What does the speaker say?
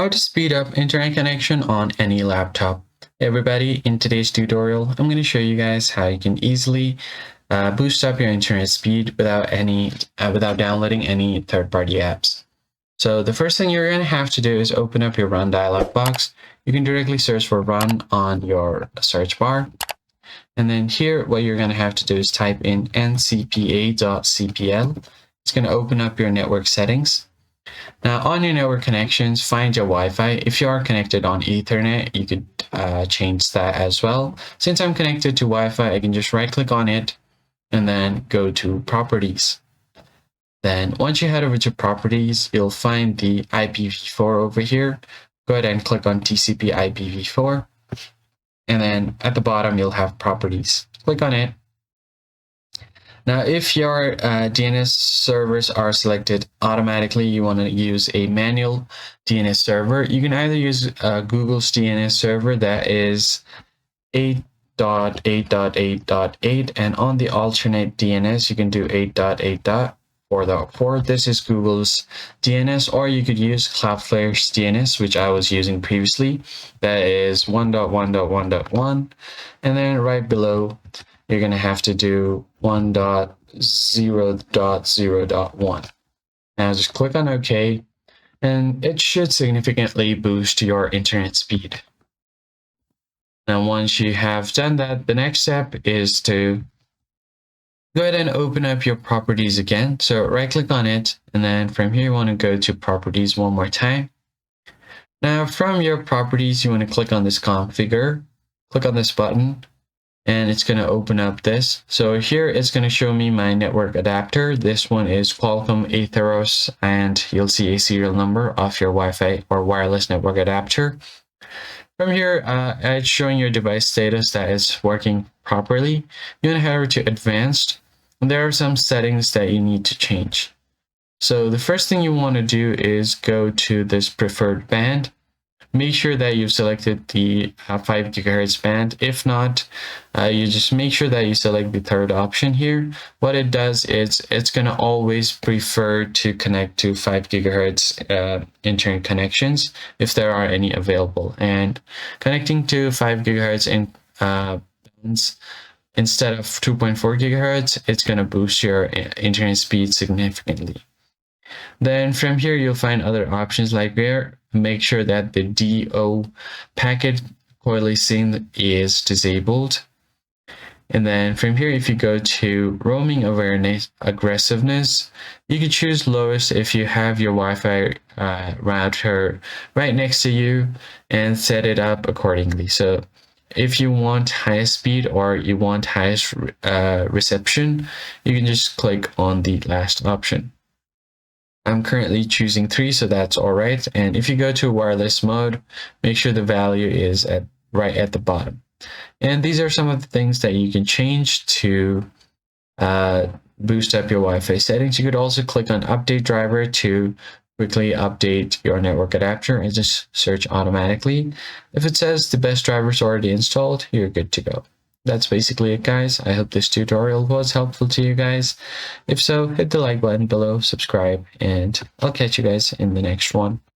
How to speed up internet connection on any laptop. Hey everybody, in today's tutorial, I'm going to show you guys how you can easily boost up your internet speed without downloading any third-party apps. So the first thing you're going to have to do is open up your Run dialog box. You can directly search for Run on your search bar. And then here, what you're going to have to do is type in ncpa.cpl. It's going to open up your network settings. Now, on your network connections, find your Wi-Fi. If you are connected on Ethernet, you could change that as well. Since I'm connected to Wi-Fi, I can just right-click on it and then go to Properties. Then once you head over to Properties, you'll find the IPv4 over here. Go ahead and click on TCP IPv4. And then at the bottom, you'll have Properties. Click on it. Now, if your DNS servers are selected automatically, you want to use a manual DNS server. You can either use Google's DNS server that is 8.8.8.8, and on the alternate DNS, you can do 8.8.4.4. This is Google's DNS, or you could use Cloudflare's DNS, which I was using previously. That is 1.1.1.1, and then right below, you're going to have to do 1.0.0.1. Now just click on OK, and it should significantly boost your internet speed. Now, once you have done that, the next step is to go ahead and open up your properties again. So right click on it, and then from here, you want to go to properties one more time. Now, from your properties, you want to click on this configure, click on this button, and it's going to open up this. So here it's going to show me my network adapter. This one is Qualcomm Atheros, and you'll see a serial number of your Wi-Fi or wireless network adapter. From here, it's showing your device status that is working properly. You want to head over to Advanced, and there are some settings that you need to change. So the first thing you want to do is go to this preferred band. Make sure that you've selected the 5 GHz band. If not, you just make sure that you select the third option here. What it does is it's going to always prefer to connect to 5 GHz internet connections if there are any available. And connecting to 5 GHz in bands instead of 2.4 GHz, it's going to boost your internet speed significantly. Then from here, you'll find other options like where make sure that the DO packet coalescing is disabled. And then from here, if you go to roaming awareness aggressiveness, you can choose lowest if you have your Wi-Fi router right next to you and set it up accordingly. So if you want highest speed or you want highest reception, you can just click on the last option. I'm currently choosing 3, so that's all right. And if you go to wireless mode, make sure the value is right at the bottom. And these are some of the things that you can change to boost up your Wi-Fi settings. You could also click on Update Driver to quickly update your network adapter and just search automatically. If it says the best driver is already installed, you're good to go. That's basically it, guys. I hope this tutorial was helpful to you guys. If so, hit the like button below, subscribe, and I'll catch you guys in the next one.